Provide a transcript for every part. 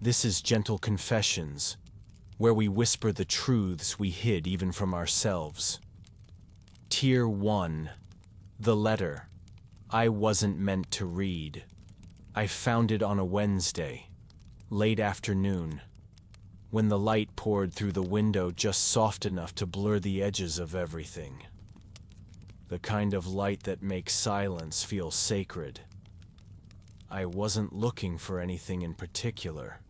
This is Gentle Confessions, where we whisper the truths we hid even from ourselves. Tier 1. The letter. I wasn't meant to read. I found it on a Wednesday, late afternoon, when the light poured through the window just soft enough to blur the edges of everything. The kind of light that makes silence feel sacred. I wasn't looking for anything in particular.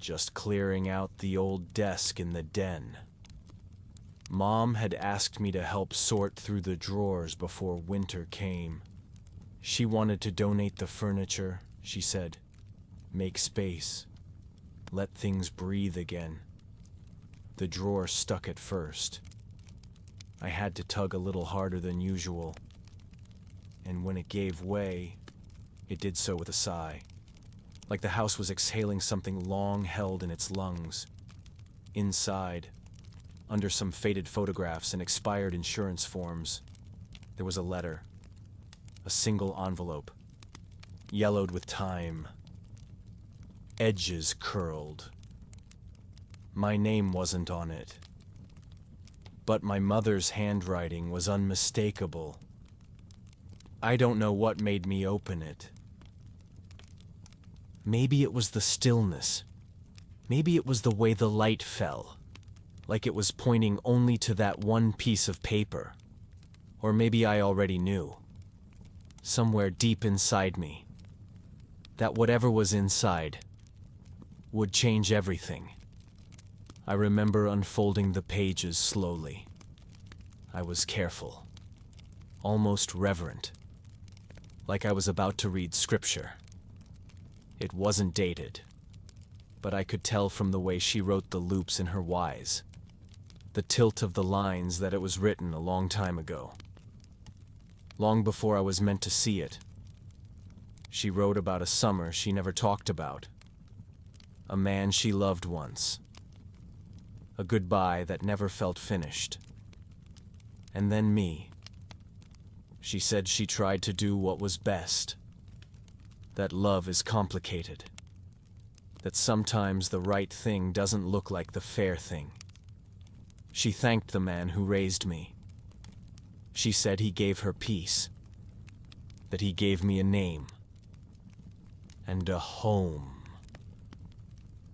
Just clearing out the old desk in the den. Mom had asked me to help sort through the drawers before winter came. She wanted to donate the furniture, she said. Make space. Let things breathe again. The drawer stuck at first. I had to tug a little harder than usual. And when it gave way, it did so with a sigh. Like the house was exhaling something long held in its lungs. Inside, under some faded photographs and expired insurance forms, there was a letter. A single envelope, yellowed with time. Edges curled. My name wasn't on it. But my mother's handwriting was unmistakable. I don't know what made me open it. Maybe it was the stillness. Maybe it was the way the light fell, like it was pointing only to that one piece of paper. Or maybe I already knew, somewhere deep inside me, that whatever was inside would change everything. I remember unfolding the pages slowly. I was careful, almost reverent, like I was about to read scripture. It wasn't dated, but I could tell from the way she wrote the loops in her Y's, the tilt of the lines, that it was written a long time ago. Long before I was meant to see it. She wrote about a summer she never talked about. A man she loved once. A goodbye that never felt finished. And then me. She said she tried to do what was best. That love is complicated. That sometimes the right thing doesn't look like the fair thing. She thanked the man who raised me. She said he gave her peace. That he gave me a name. And a home.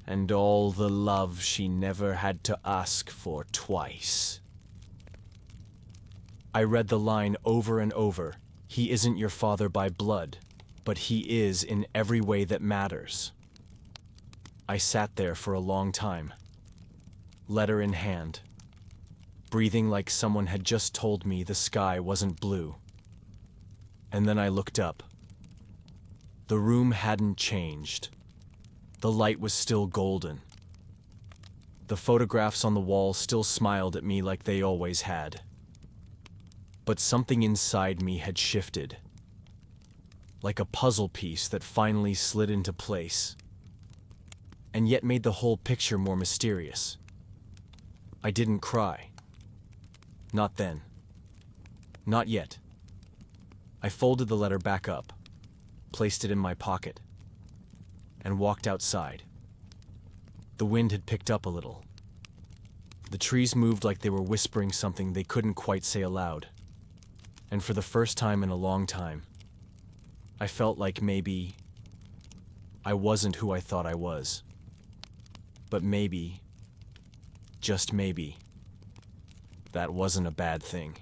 And all the love she never had to ask for twice. I read the line over and over. He isn't your father by blood, but he is in every way that matters. I sat there for a long time, letter in hand, breathing like someone had just told me the sky wasn't blue. And then I looked up. The room hadn't changed. The light was still golden. The photographs on the wall still smiled at me like they always had. But something inside me had shifted. Like a puzzle piece that finally slid into place, and yet made the whole picture more mysterious. I didn't cry. Not then. Not yet. I folded the letter back up, placed it in my pocket, and walked outside. The wind had picked up a little. The trees moved like they were whispering something they couldn't quite say aloud. And for the first time in a long time, I felt like maybe I wasn't who I thought I was. But maybe, just maybe, that wasn't a bad thing.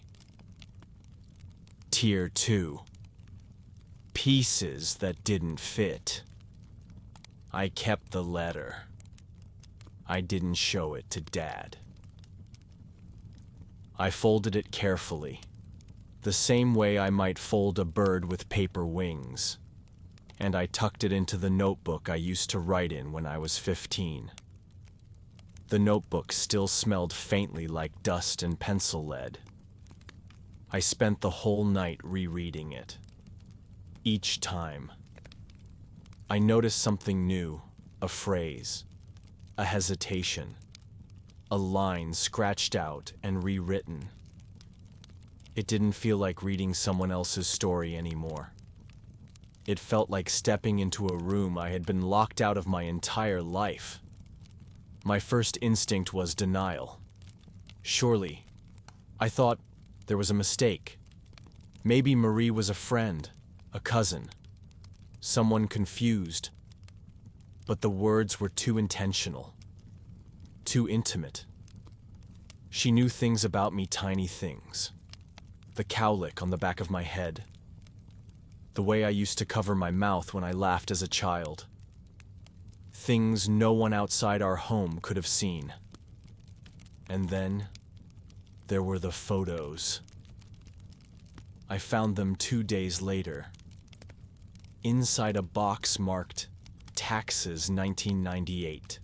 Tier 2. Pieces that didn't fit. I kept the letter. I didn't show it to Dad. I folded it carefully, the same way I might fold a bird with paper wings, and I tucked it into the notebook I used to write in when I was 15. The notebook still smelled faintly like dust and pencil lead. I spent the whole night rereading it. Each time, I noticed something new, a phrase, a hesitation, a line scratched out and rewritten. It didn't feel like reading someone else's story anymore. It felt like stepping into a room I had been locked out of my entire life. My first instinct was denial. Surely, I thought there was a mistake. Maybe Marie was a friend, a cousin, someone confused. But the words were too intentional, too intimate. She knew things about me, tiny things. The cowlick on the back of my head. The way I used to cover my mouth when I laughed as a child. Things no one outside our home could have seen. And then, there were the photos. I found them 2 days later. Inside a box marked Taxes 1998.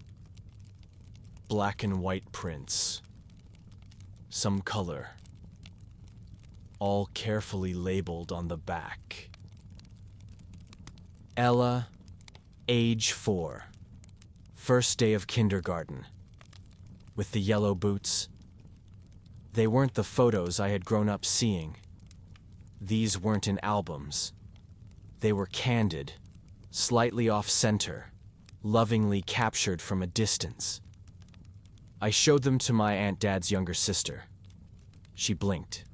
Black and white prints. Some color. All carefully labeled on the back. Ella, age 4. First day of kindergarten. With the yellow boots. They weren't the photos I had grown up seeing. These weren't in albums. They were candid, slightly off-center, lovingly captured from a distance. I showed them to my Aunt Dad's younger sister. She blinked,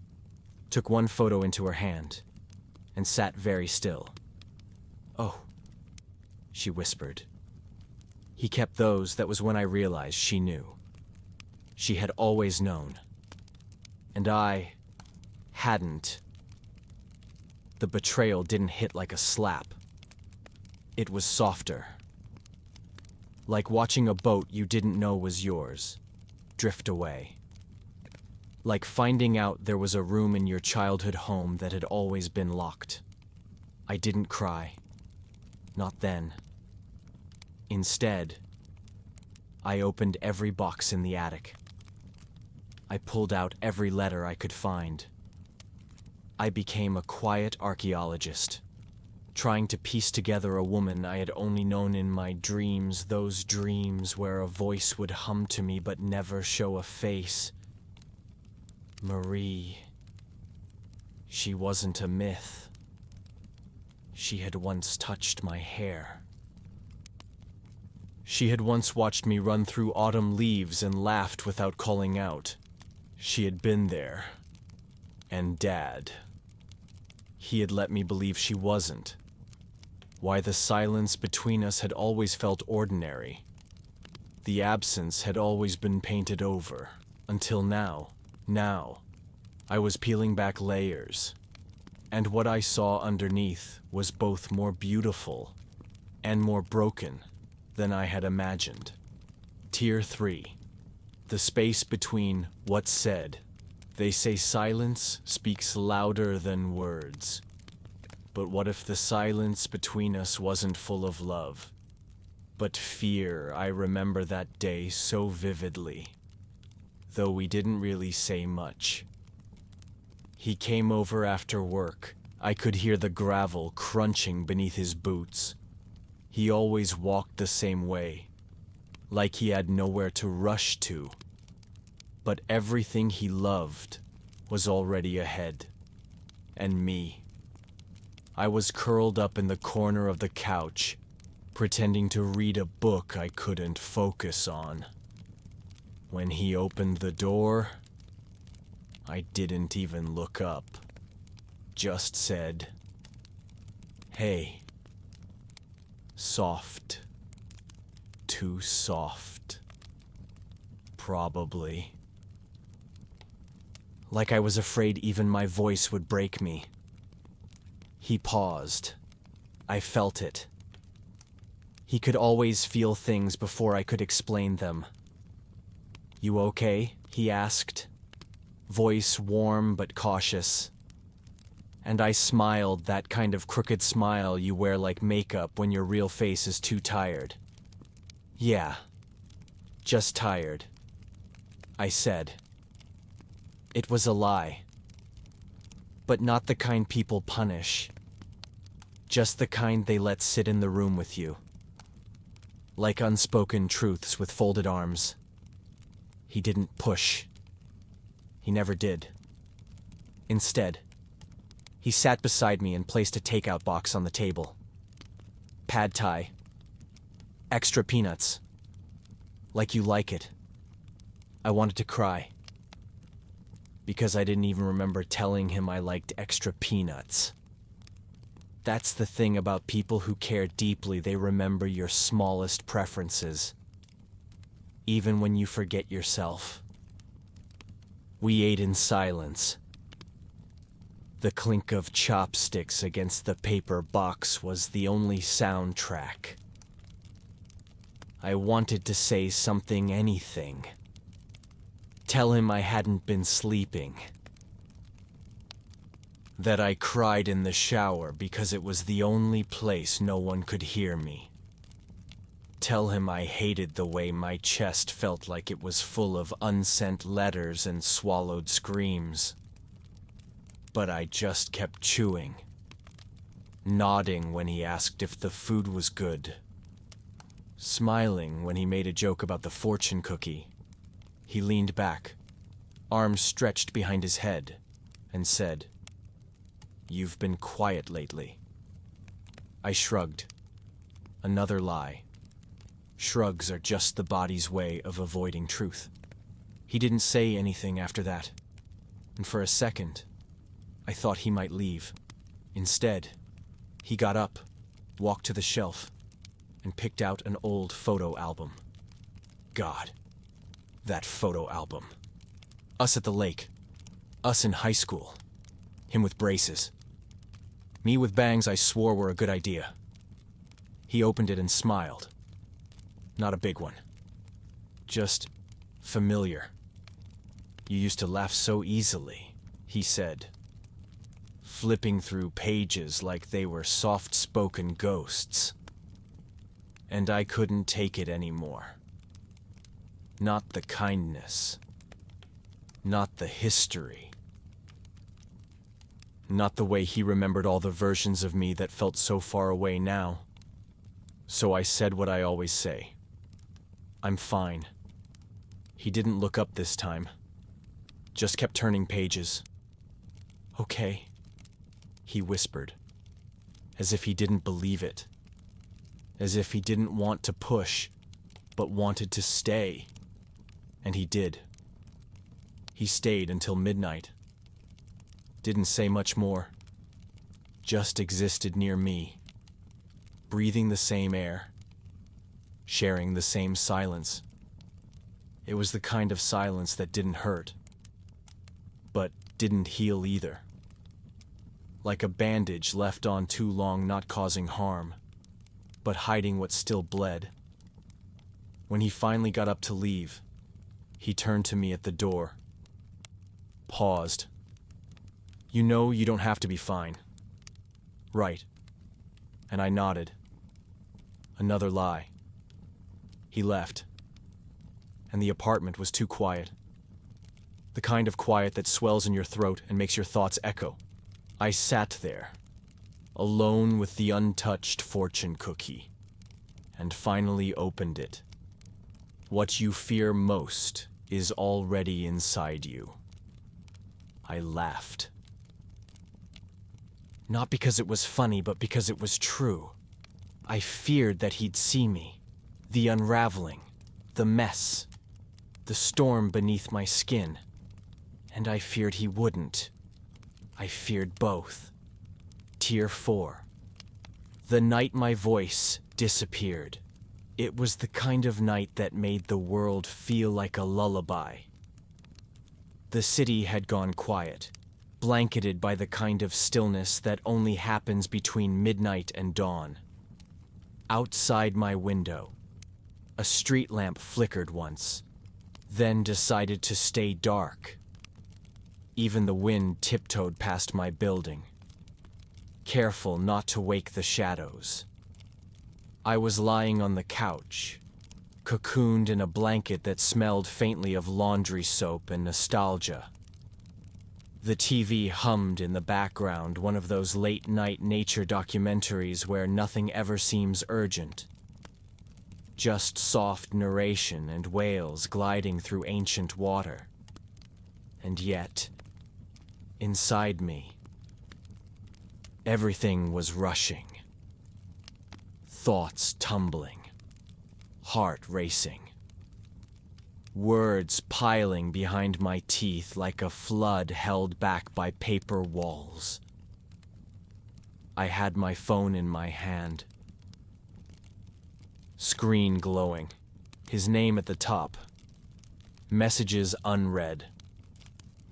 took one photo into her hand, and sat very still. "Oh," she whispered. He kept those. That was when I realized she knew. She had always known. And I hadn't. The betrayal didn't hit like a slap. It was softer. Like watching a boat you didn't know was yours drift away. Like finding out there was a room in your childhood home that had always been locked. I didn't cry. Not then. Instead, I opened every box in the attic. I pulled out every letter I could find. I became a quiet archaeologist, trying to piece together a woman I had only known in my dreams, those dreams where a voice would hum to me but never show a face. Marie. She wasn't a myth. She had once touched my hair. She had once watched me run through autumn leaves and laughed without calling out. She had been there. And Dad. He had let me believe she wasn't. Why the silence between us had always felt ordinary. The absence had always been painted over. Until now. Now, I was peeling back layers. And what I saw underneath was both more beautiful and more broken than I had imagined. Tier 3. The space between what's said. They say silence speaks louder than words. But what if the silence between us wasn't full of love, but fear? I remember that day so vividly, though we didn't really say much. He came over after work. I could hear the gravel crunching beneath his boots. He always walked the same way, like he had nowhere to rush to. But everything he loved was already ahead. And me. I was curled up in the corner of the couch, pretending to read a book I couldn't focus on. When he opened the door, I didn't even look up. Just said, "Hey." Soft. Too soft. Probably. Like I was afraid even my voice would break me. He paused. I felt it. He could always feel things before I could explain them. "You okay?" he asked. Voice warm but cautious. And I smiled, that kind of crooked smile you wear like makeup when your real face is too tired. "Yeah. Just tired," I said. It was a lie. But not the kind people punish. Just the kind they let sit in the room with you. Like unspoken truths with folded arms. He didn't push. He never did. Instead, He sat beside me and placed a takeout box on the table. Pad Thai. Extra peanuts. Like you like it. I wanted to cry. Because I didn't even remember telling him I liked extra peanuts. That's the thing about people who care deeply, they remember your smallest preferences. Even when you forget yourself. We ate in silence. The clink of chopsticks against the paper box was the only soundtrack. I wanted to say something, anything. Tell him I hadn't been sleeping. That I cried in the shower because it was the only place no one could hear me. Tell him I hated the way my chest felt like it was full of unsent letters and swallowed screams. But I just kept chewing, nodding when he asked if the food was good, smiling when he made a joke about the fortune cookie. He leaned back, arms stretched behind his head, and said, "You've been quiet lately." I shrugged. Another lie. Shrugs are just the body's way of avoiding truth. He didn't say anything after that, and for a second, I thought he might leave. Instead, he got up, walked to the shelf, and picked out an old photo album. God, that photo album. Us at the lake. Us in high school. Him with braces. Me with bangs I swore were a good idea. He opened it and smiled. Not a big one. Just familiar. You used to laugh so easily, he said, flipping through pages like they were soft-spoken ghosts. And I couldn't take it anymore. Not the kindness. Not the history. Not the way he remembered all the versions of me that felt so far away now. So I said what I always say. I'm fine. He didn't look up this time. Just kept turning pages. Okay, he whispered, as if he didn't believe it. As if he didn't want to push, but wanted to stay. And he did. He stayed until midnight. Didn't say much more. Just existed near me, breathing the same air, sharing the same silence. It was the kind of silence that didn't hurt, but didn't heal either. Like a bandage left on too long, not causing harm, but hiding what still bled. When he finally got up to leave, he turned to me at the door, paused. You know you don't have to be fine. Right. And I nodded. Another lie. He left. And the apartment was too quiet. The kind of quiet that swells in your throat and makes your thoughts echo. I sat there, alone with the untouched fortune cookie, and finally opened it. What you fear most is already inside you. I laughed. Not because it was funny, but because it was true. I feared that he'd see me. The unraveling, the mess, the storm beneath my skin. And I feared he wouldn't. I feared both. Tier 4. The night my voice disappeared. It was the kind of night that made the world feel like a lullaby. The city had gone quiet, blanketed by the kind of stillness that only happens between midnight and dawn. Outside my window, a street lamp flickered once, then decided to stay dark. Even the wind tiptoed past my building, careful not to wake the shadows. I was lying on the couch, cocooned in a blanket that smelled faintly of laundry soap and nostalgia. The TV hummed in the background, one of those late-night nature documentaries where nothing ever seems urgent. Just soft narration and whales gliding through ancient water. And yet, inside me, Everything was rushing. Thoughts tumbling. Heart racing. Words piling behind my teeth like a flood held back by paper walls. I had my phone in my hand. Screen glowing. His name at the top. Messages unread.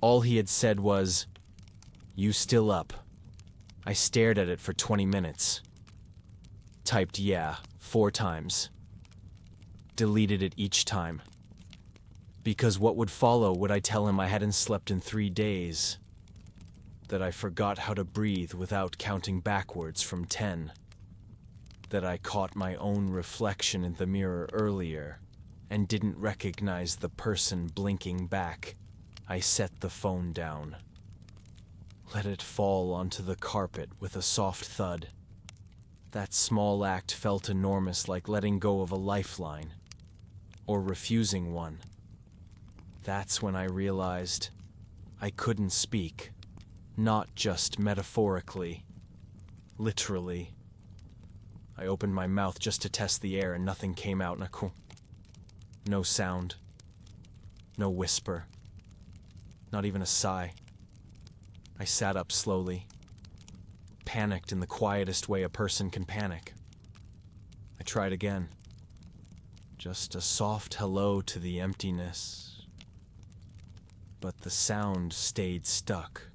All he had said was, "You still up?" I stared at it for 20 minutes. Typed "yeah" 4 times. Deleted it each time. Because what would follow would I tell him I hadn't slept in 3 days? That I forgot how to breathe without counting backwards from 10? That I caught my own reflection in the mirror earlier and didn't recognize the person blinking back? I set the phone down. Let it fall onto the carpet with a soft thud. That small act felt enormous, like letting go of a lifeline, or refusing one. That's when I realized I couldn't speak, not just metaphorically, literally. I opened my mouth just to test the air and nothing came out. No sound, no whisper, not even a sigh. I sat up slowly, panicked in the quietest way a person can panic. I tried again. Just a soft hello to the emptiness. But the sound stayed stuck.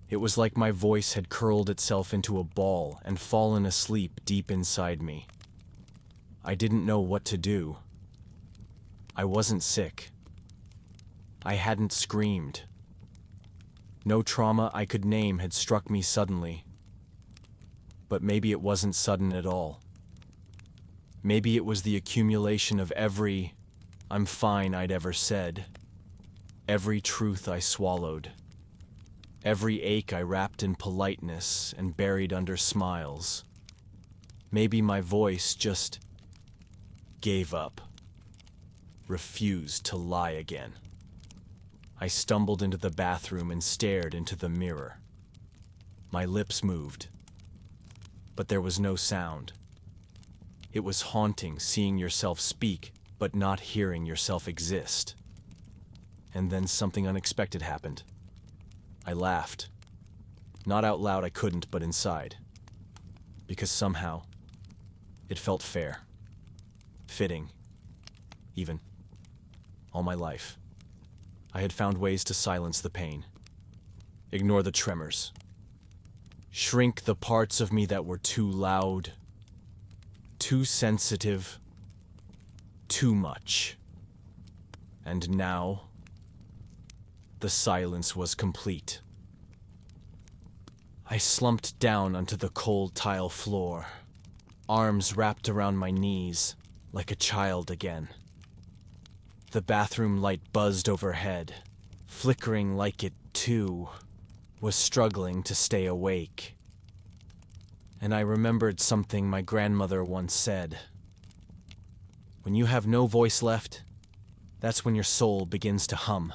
It was like my voice had curled itself into a ball and fallen asleep deep inside me. I didn't know what to do. I wasn't sick. I hadn't screamed. No trauma I could name had struck me suddenly. But maybe it wasn't sudden at all. Maybe it was the accumulation of every "I'm fine" I'd ever said. Every truth I swallowed. Every ache I wrapped in politeness and buried under smiles. Maybe my voice just gave up. Refused to lie again. I stumbled into the bathroom and stared into the mirror. My lips moved, but there was no sound. It was haunting seeing yourself speak, but not hearing yourself exist. And then something unexpected happened. I laughed. Not out loud, I couldn't, but inside. Because somehow, it felt fair. Fitting. Even. All my life, I had found ways to silence the pain. Ignore the tremors. Shrink the parts of me that were too loud, too sensitive, too much. And now, the silence was complete. I slumped down onto the cold tile floor, arms wrapped around my knees, like a child again. The bathroom light buzzed overhead, flickering like it, too, was struggling to stay awake. And I remembered something my grandmother once said. When you have no voice left, that's when your soul begins to hum.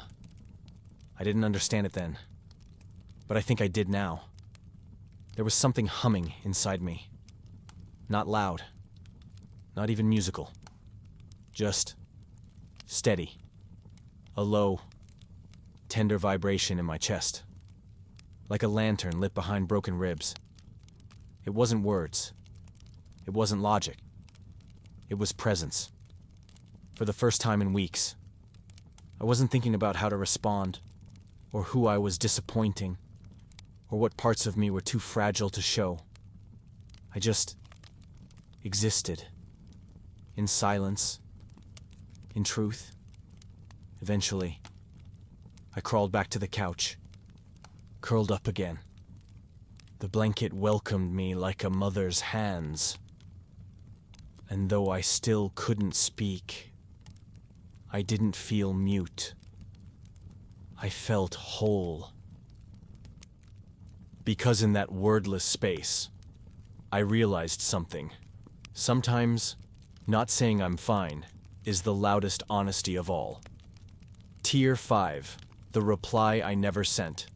I didn't understand it then, but I think I did now. There was something humming inside me. Not loud, not even musical. Just steady. A low, tender vibration in my chest. Like a lantern lit behind broken ribs. It wasn't words. It wasn't logic. It was presence. For the first time in weeks. I wasn't thinking about how to respond, or who I was disappointing, or what parts of me were too fragile to show. I just existed. In silence. In truth. Eventually, I crawled back to the couch. Curled up again. The blanket welcomed me like a mother's hands. And though I still couldn't speak, I didn't feel mute. I felt whole. Because in that wordless space, I realized something. Sometimes, not saying I'm fine is the loudest honesty of all. Tier 5, the reply I never sent.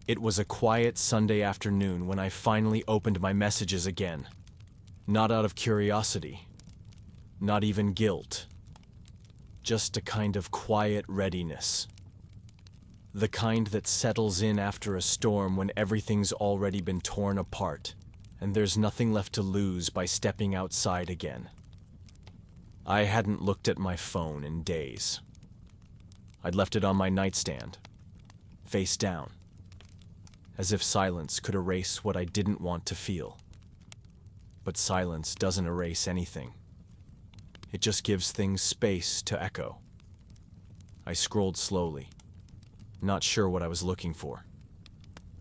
It was a quiet Sunday afternoon when I finally opened my messages again. Not out of curiosity, not even guilt, just a kind of quiet readiness. The kind that settles in after a storm when everything's already been torn apart, and there's nothing left to lose by stepping outside again. I hadn't looked at my phone in days. I'd left it on my nightstand, face down, as if silence could erase what I didn't want to feel. But silence doesn't erase anything. It just gives things space to echo. I scrolled slowly, not sure what I was looking for,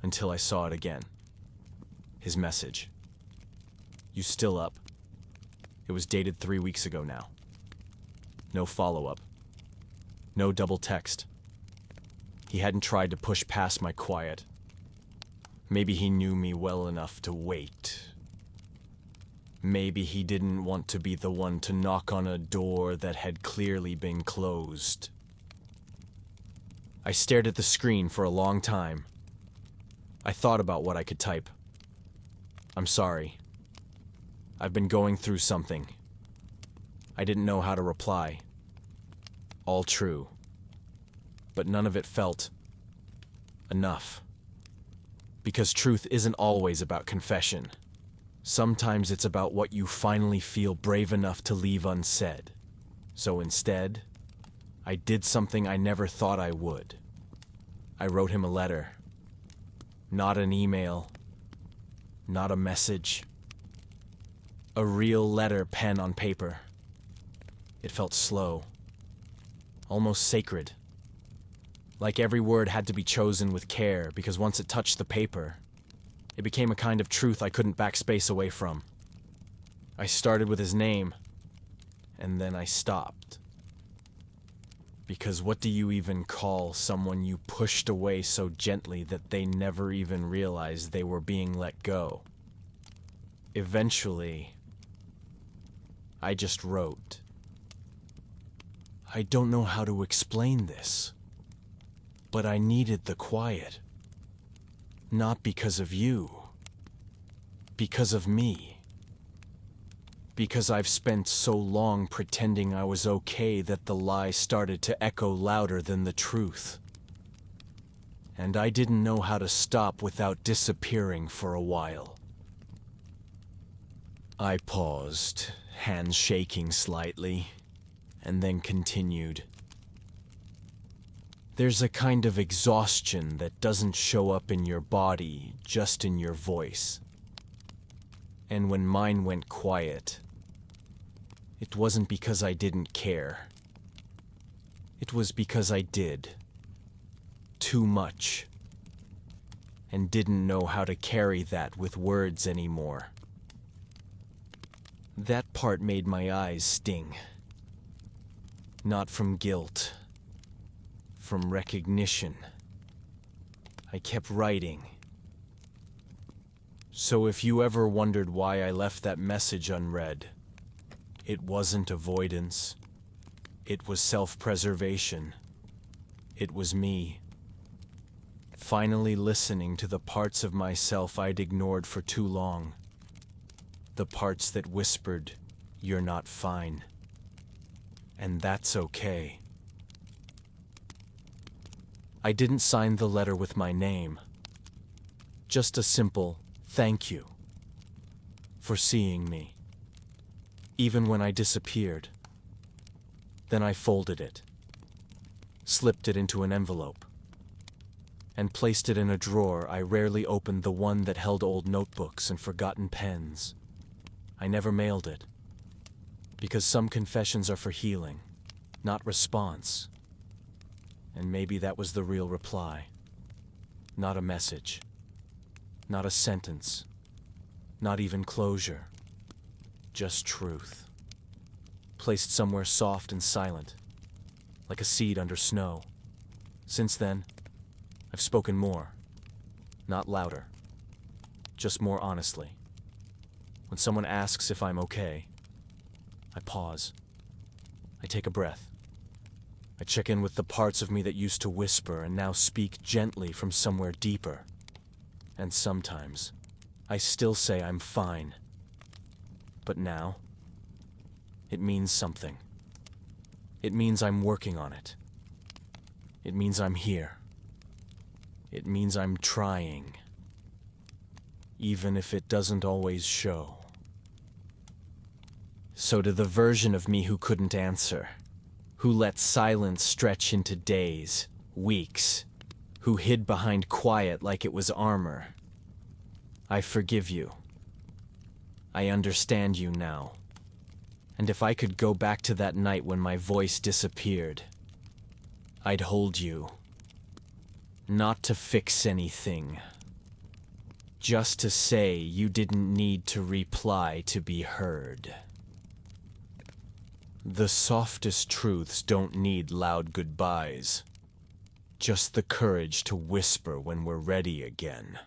until I saw it again. His message. "You still up?" It was dated 3 weeks ago now. No follow-up. No double text. He hadn't tried to push past my quiet. Maybe he knew me well enough to wait. Maybe he didn't want to be the one to knock on a door that had clearly been closed. I stared at the screen for a long time. I thought about what I could type. "I'm sorry. I've been going through something." I didn't know how to reply. All true. But none of it felt enough. Because truth isn't always about confession. Sometimes it's about what you finally feel brave enough to leave unsaid. So instead, I did something I never thought I would. I wrote him a letter. Not an email. Not a message. A real letter, pen on paper. It felt slow. Almost sacred. Like every word had to be chosen with care, because once it touched the paper, it became a kind of truth I couldn't backspace away from. I started with his name, and then I stopped. Because what do you even call someone you pushed away so gently that they never even realized they were being let go? Eventually, I just wrote. "I don't know how to explain this, but I needed the quiet. Not because of you. Because of me. Because I've spent so long pretending I was okay that the lie started to echo louder than the truth. And I didn't know how to stop without disappearing for a while." I paused, hands shaking slightly, and then continued. "There's a kind of exhaustion that doesn't show up in your body, just in your voice. And when mine went quiet, it wasn't because I didn't care. It was because I did. Too much. And didn't know how to carry that with words anymore." That part made my eyes sting. Not from guilt. From recognition. I kept writing. So if you ever wondered why I left that message unread, it wasn't avoidance. It was self-preservation. It was me. Finally listening to the parts of myself I'd ignored for too long. The parts that whispered, "You're not fine. And that's okay." I didn't sign the letter with my name. Just a simple thank you for seeing me, even when I disappeared. Then I folded it, slipped it into an envelope, and placed it in a drawer I rarely opened, the one that held old notebooks and forgotten pens. I never mailed it, because some confessions are for healing, not response. And maybe that was the real reply. Not a message. Not a sentence. Not even closure. Just truth. Placed somewhere soft and silent, like a seed under snow. Since then, I've spoken more. Not louder. Just more honestly. When someone asks if I'm okay, I pause. I take a breath. I check in with the parts of me that used to whisper and now speak gently from somewhere deeper. and sometimes I still say I'm fine. But now, it means something. It means I'm working on it. It means I'm here. It means I'm trying, even if it doesn't always show. So to the version of me who couldn't answer, who let silence stretch into days, weeks, who hid behind quiet like it was armor, I forgive you. I understand you now. And if I could go back to that night when my voice disappeared, I'd hold you. Not to fix anything. Just to say you didn't need to reply to be heard. The softest truths don't need loud goodbyes. Just the courage to whisper when we're ready again.